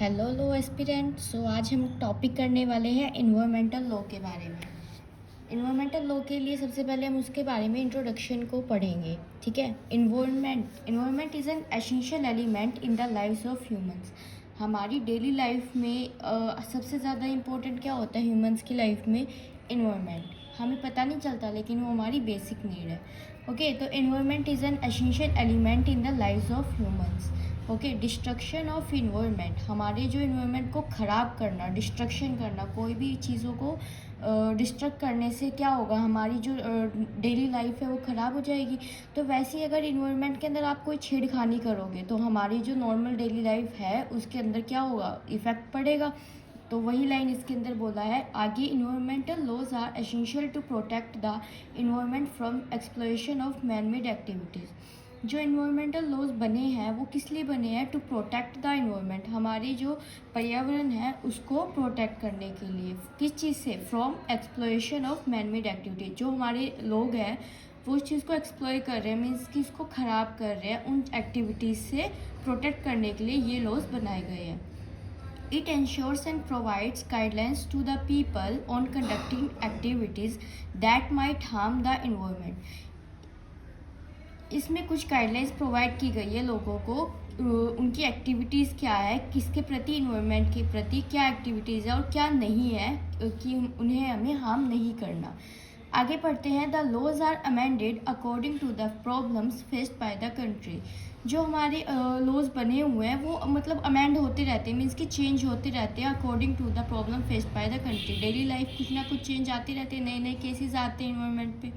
Hello aspirant. सो आज हम topic करने वाले हैं इन्वायरमेंटल लॉ के बारे में। इन्वायरमेंटल लॉ के लिए सबसे पहले हम उसके बारे में इंट्रोडक्शन को पढ़ेंगे। ठीक है। Environment is an essential element in the lives of humans. हमारी डेली लाइफ में सबसे ज़्यादा इम्पोर्टेंट क्या होता है ह्यूमंस की लाइफ में? इन्वायरमेंट। हमें पता नहीं चलता लेकिन वो हमारी बेसिक नीड है। ओके, तो environment is an essential element in the lives of humans. Okay, destruction of environment, हमारे जो इन्वायरमेंट को ख़राब करना, डिस्ट्रक्शन करना, कोई भी चीज़ों को डिस्ट्रक्ट करने से क्या होगा, हमारी जो डेली लाइफ है वो ख़राब हो जाएगी। तो वैसे ही अगर इन्वायरमेंट के अंदर आप कोई छेड़खानी करोगे तो हमारी जो नॉर्मल डेली लाइफ है उसके अंदर क्या होगा, इफ़ेक्ट पड़ेगा। तो वही लाइन इसके अंदर बोला है आगे, environmental laws are essential to protect the environment from exploitation of man made activities. जो इन्वायरमेंटल लॉज बने हैं वो किस लिए बने हैं? टू प्रोटेक्ट द इन्वायरमेंट, हमारी जो पर्यावरण है उसको प्रोटेक्ट करने के लिए। किस चीज़ से? From exploitation of man made activity. जो हमारे लोग हैं वो उस चीज़ को एक्सप्लॉय कर रहे हैं, मीन्स कि इसको ख़राब कर रहे हैं, उन एक्टिविटीज़ से प्रोटेक्ट करने के लिए ये लॉज बनाए गए हैं। It ensures and provides guidelines to the people on conducting activities that might harm the environment. इसमें कुछ गाइडलाइंस प्रोवाइड की गई है लोगों को, उनकी एक्टिविटीज़ क्या है, किसके प्रति, इन्वायरमेंट के प्रति क्या एक्टिविटीज़ है और क्या नहीं है, कि उन्हें हमें हार्म नहीं करना। आगे पढ़ते हैं। The laws are amended according to the problems faced by the country. जो हमारे लॉज बने हुए हैं वो मतलब अमेंड होते रहते हैं, मीन्स कि चेंज होते रहते हैं according to the problem faced by the country. Daily life कुछ ना कुछ चेंज आते रहते हैं, नए नए केसेस आते हैं इन्वायरमेंट पे,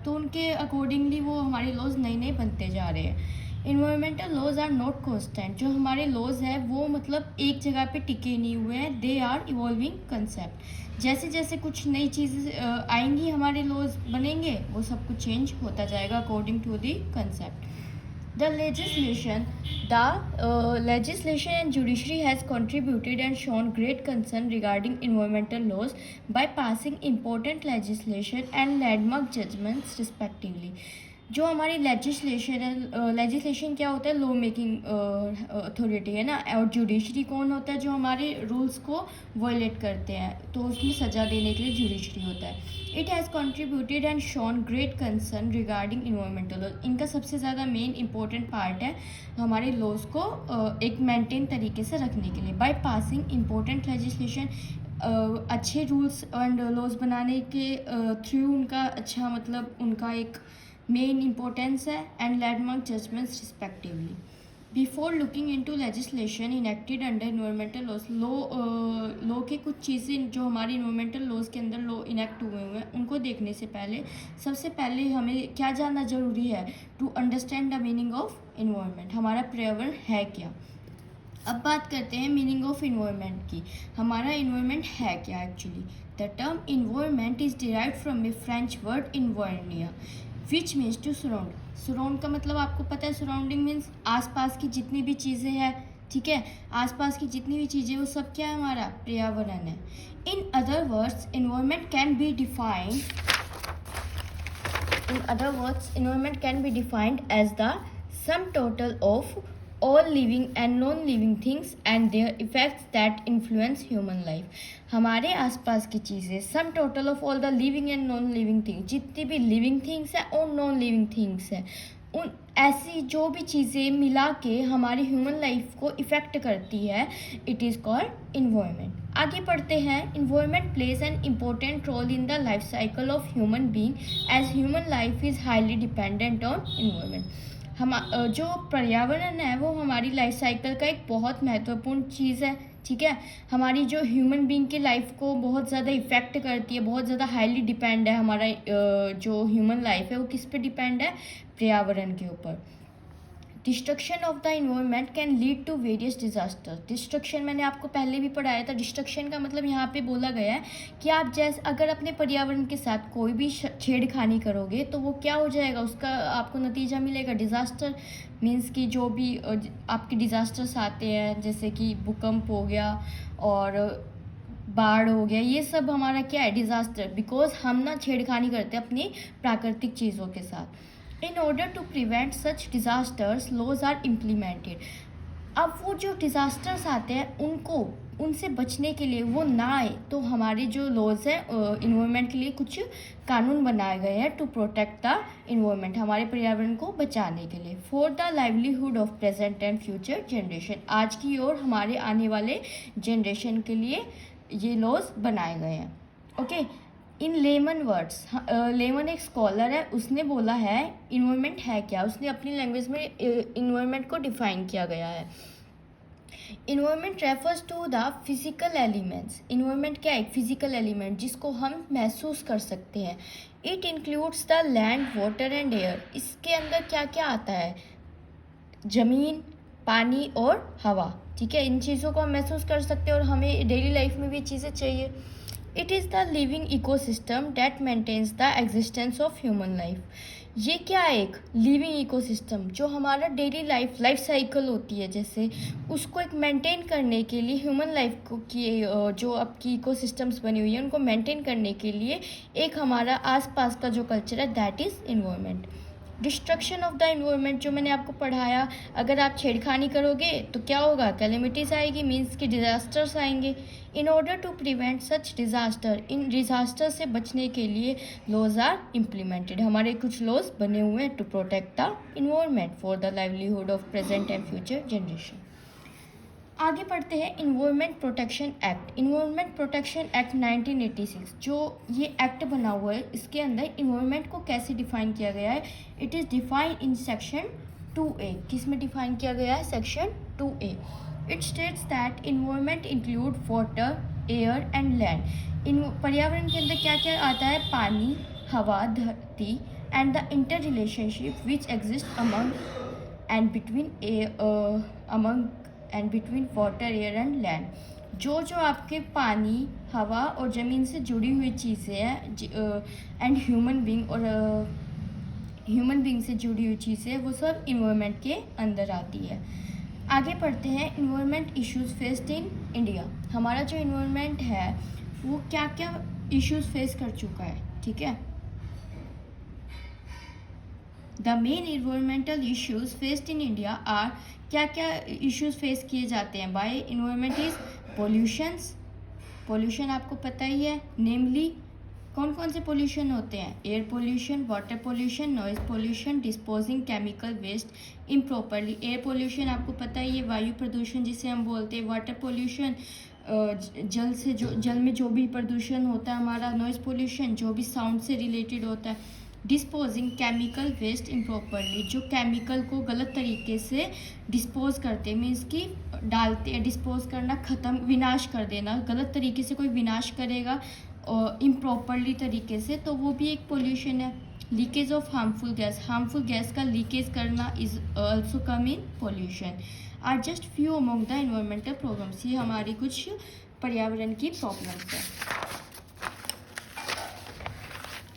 तो उनके अकॉर्डिंगली वो हमारे लॉज नए नए बनते जा रहे हैं। Environmental laws are not constant. जो हमारे लॉज है वो मतलब एक जगह पे टिके नहीं हुए हैं, दे आर इवॉल्विंग कंसेप्ट। जैसे जैसे कुछ नई चीज़ें आएंगी, हमारे लॉज बनेंगे, वो सब कुछ चेंज होता जाएगा according to the concept. The legislation and judiciary has contributed and shown great concern regarding environmental laws by passing important legislation and landmark judgments respectively. जो हमारी लेजिस्लेशन है, लेजिस्लेशन क्या होता है? लॉ मेकिंग अथॉरिटी है ना, और जुडिशरी कौन होता है? जो हमारे रूल्स को वायलेट करते हैं, तो उसमें सज़ा देने के लिए जुडिशरी होता है। It has contributed and shown great concern regarding environmental law. इनका सबसे ज़्यादा मेन इंपॉर्टेंट पार्ट है हमारे लॉज को एक मेंटेन तरीके से रखने के लिए। बाय पासिंग इम्पोर्टेंट लेजिस्लेशन, अच्छे रूल्स एंड लॉज बनाने के थ्रू उनका अच्छा मतलब उनका एक मेन इम्पोर्टेंस है, and landmark judgments respectively. Before looking into legislation enacted under environmental laws, law के कुछ चीज़ें जो हमारे इन्वायरमेंटल लॉज के अंदर लॉ इनेक्ट हुए हैं उनको देखने से पहले सबसे पहले हमें क्या जानना ज़रूरी है? To understand the meaning of environment, हमारा पर्यावरण है क्या। अब बात करते हैं मीनिंग ऑफ इन्वायरमेंट की। हमारा इन्वायरमेंट है क्या actually? The term environment is derived from a French word environner which means to surround. Surround का मतलब आपको पता है, सराउंडिंग मीन्स आसपास की जितनी भी चीज़ें हैं, ठीक है, आसपास की जितनी भी चीज़ें वो सब क्या है? हमारा पर्यावरण है। In other words environment can be defined environment can be defined as the sum total of all living and non-living things and their effects that influence human life। हमारे आसपास की चीज़ें, sum total of all the living and non living things, जितनी भी living things हैं और non living things हैं, उन ऐसी जो भी चीज़ें मिला के हमारी ह्यूमन लाइफ को इफ़ेक्ट करती है, इट इज़ कॉल्ड इन्वायरमेंट। आगे पढ़ते हैं। Environment plays an important role in the life cycle of human being as human life is highly dependent on environment. हम जो पर्यावरण है वो हमारी लाइफ साइकिल का एक बहुत महत्वपूर्ण चीज़ है, ठीक है। हमारी जो ह्यूमन बीइंग की लाइफ को बहुत ज़्यादा इफ़ेक्ट करती है, बहुत ज़्यादा हाईली डिपेंड है हमारा जो ह्यूमन लाइफ है वो किस पे डिपेंड है? पर्यावरण के ऊपर। Destruction of the environment can lead to various disaster. Destruction मैंने आपको पहले भी पढ़ाया था। डिस्ट्रक्शन का मतलब यहाँ पे बोला गया है कि आप जैसे अगर अपने पर्यावरण के साथ कोई भी छेड़खानी करोगे तो वो क्या हो जाएगा, उसका आपको नतीजा मिलेगा डिज़ास्टर। मीन्स कि जो भी आपके डिज़ास्टर्स आते हैं जैसे कि भूकंप हो गया और बाढ़ हो गया, ये सब हमारा क्या है? डिज़ास्टर, बिकॉज हम ना छेड़खानी करते हैं अपनी प्राकृतिक चीज़ों के साथ। In order to prevent such disasters, laws are implemented. अब वो जो डिज़ास्टर्स आते हैं उनसे बचने के लिए वो ना आए, तो हमारे जो लॉज हैं इन्वायरमेंट के लिए कुछ कानून बनाए गए हैं टू प्रोटेक्ट द इन्वायरमेंट, हमारे पर्यावरण को बचाने के लिए, for the livelihood of present and future generation, आज की और हमारे आने वाले जनरेशन के लिए ये लॉज बनाए गए हैं। ओके, इन लेमन वर्ड्स, लेमन एक स्कॉलर है, उसने बोला है इन्वायरमेंट है क्या, उसने अपनी लैंग्वेज में इन्वायरमेंट को डिफाइन किया गया है। Environment refers to the physical elements, environment क्या है, एक फिजिकल एलिमेंट जिसको हम महसूस कर सकते हैं। It includes the land, water and air, इसके अंदर क्या क्या आता है, ज़मीन, पानी और हवा, ठीक है, इन चीज़ों को हम महसूस कर सकते हैं और हमें डेली लाइफ में भी चीज़ें चाहिए। It is the living ecosystem that maintains the existence of human life, ये क्या है, एक लिविंग इकोसिस्टम जो हमारा डेली लाइफ साइकिल होती है, जैसे उसको एक मेंटेन करने के लिए ह्यूमन लाइफ को की जो आपकी इकोसिस्टम्स बनी हुई है उनको मेंटेन करने के लिए एक हमारा आसपास का जो कल्चर है that is environment. Destruction of the environment जो मैंने आपको पढ़ाया, अगर आप छेड़खानी करोगे तो क्या होगा, कैलेमिटीज़ आएगी, मीन्स कि डिज़ास्टर्स आएंगे। In order to prevent such disaster, इन डिज़ास्टर से बचने के लिए लॉज आर इम्प्लीमेंटेड, हमारे कुछ लॉज बने हुए हैं to protect the environment for the livelihood of present and future generation. आगे पढ़ते हैं environment protection act. Environment protection act 1986 जो ये एक्ट बना हुआ है, इसके अंदर इन्वायरमेंट को कैसे डिफाइन किया गया है, it is define in section 2A। किस में डिफाइन किया गया है, section 2A। It states that environment include water, air and land. इन पर्यावरण के अंदर क्या क्या आता है, पानी, हवा, धरती and the inter relationship which exist among and between water, air and land, जो जो आपके पानी, हवा और ज़मीन से जुड़ी हुई चीज़ें हैं एंड ह्यूमन बींग से जुड़ी हुई चीज़ें, वो सब इन्वायरमेंट के अंदर आती है। आगे पढ़ते हैं environment issues faced in India. हमारा जो इन्वायरमेंट है वो क्या क्या इश्यूज फेस कर चुका है, ठीक है। The main environmental issues faced in India are, क्या क्या इश्यूज फेस किए जाते हैं बाय इन्वायरमेंट इज पोल्यूशन आपको पता ही है, नेमली कौन कौन से पोल्यूशन होते हैं, air pollution, water pollution, noise pollution, disposing chemical waste improperly. Air pollution आपको पता ही है, वायु प्रदूषण जिसे हम बोलते हैं, वाटर पोल्यूशन जल में जो भी प्रदूषण होता है हमारा, नॉइज पोल्यूशन जो भी साउंड से रिलेटेड होता है, डिस्पोजिंग केमिकल वेस्ट इम्प्रॉपरली, जो केमिकल को गलत तरीके से डिस्पोज करते, मीन्स कि डालते हैं, डिस्पोज करना, ख़त्म, विनाश कर देना, गलत तरीके से कोई विनाश करेगा और इम्प्रॉपरली तरीके से, तो वो भी एक पोल्यूशन है। लीकेज ऑफ हार्मफुल गैस का लीकेज करना is also come in pollution. Are just few among the environmental problems, ये हमारी कुछ पर्यावरण की प्रॉब्लम्स है।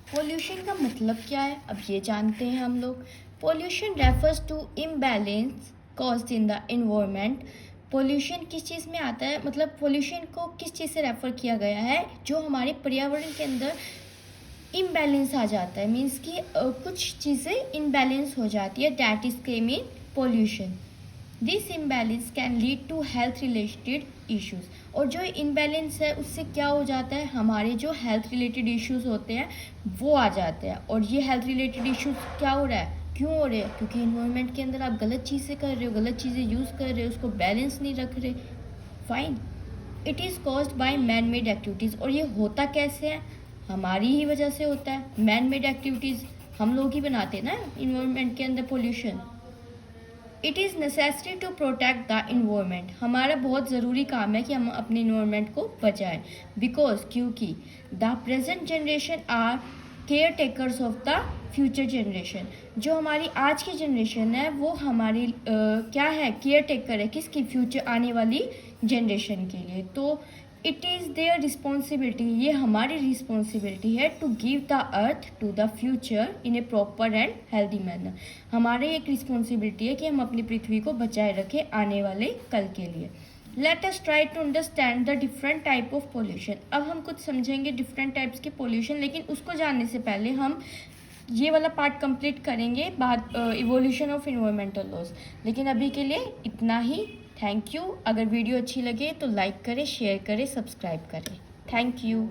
पोल्यूशन का मतलब क्या है, अब ये जानते हैं हम लोग। Pollution refers to imbalance caused in the environment. Pollution किस चीज़ में आता है, मतलब पोल्यूशन को किस चीज़ से रेफ़र किया गया है, जो हमारे पर्यावरण के अंदर इम्बैलेंस आ जाता है, मीन्स कि कुछ चीज़ें इम्बैलेंस हो जाती है, that is came in pollution. This imbalance can lead to health related issues, और जो इम्बैलेंस है उससे क्या हो जाता है, हमारे जो हेल्थ रिलेटेड इश्यूज़ होते हैं वो आ जाते हैं। और ये हेल्थ रिलेटेड इश्यूज़ क्या हो रहा है, क्यों हो रहे हैं, क्योंकि इन्वायरमेंट के अंदर आप गलत चीज़ें कर रहे हो, गलत चीज़ें यूज़ कर रहे हो, उसको बैलेंस नहीं रख रहे। Fine, it is caused by man made activities, और ये होता कैसे है, हमारी ही वजह से होता है। मैन मेड एक्टिविटीज़ हम लोग ही बनाते हैं ना इन्वायरमेंट के अंदर pollution. It is necessary to protect the environment, हमारा बहुत ज़रूरी काम है कि हम अपने इन्वायरमेंट को बचाएं, बिकॉज क्योंकि the present generation are caretakers of the future generation, जो हमारी आज की जनरेशन है वो हमारी क्या है, केयर टेकर है, किसकी, फ्यूचर आने वाली जनरेशन के लिए। तो इट इज़ देयर रिस्पॉन्सिबिलिटी, ये हमारी रिस्पॉन्सिबिलिटी है to give the earth to the future in a proper and healthy manner. हमारी एक रिस्पॉन्सिबिलिटी है कि हम अपनी पृथ्वी को बचाए रखें आने वाले कल के लिए। Let us try to understand the different type of pollution. अब हम कुछ समझेंगे डिफरेंट टाइप्स के पोल्यूशन, लेकिन उसको जानने से पहले हम ये वाला पार्ट कंप्लीट करेंगे बाद इवोल्यूशन ऑफ इन्वायरमेंटल लॉज। लेकिन अभी के लिए इतना ही। Thank you. अगर वीडियो अच्छी लगे तो लाइक करें, शेयर करें, सब्सक्राइब करें। Thank you.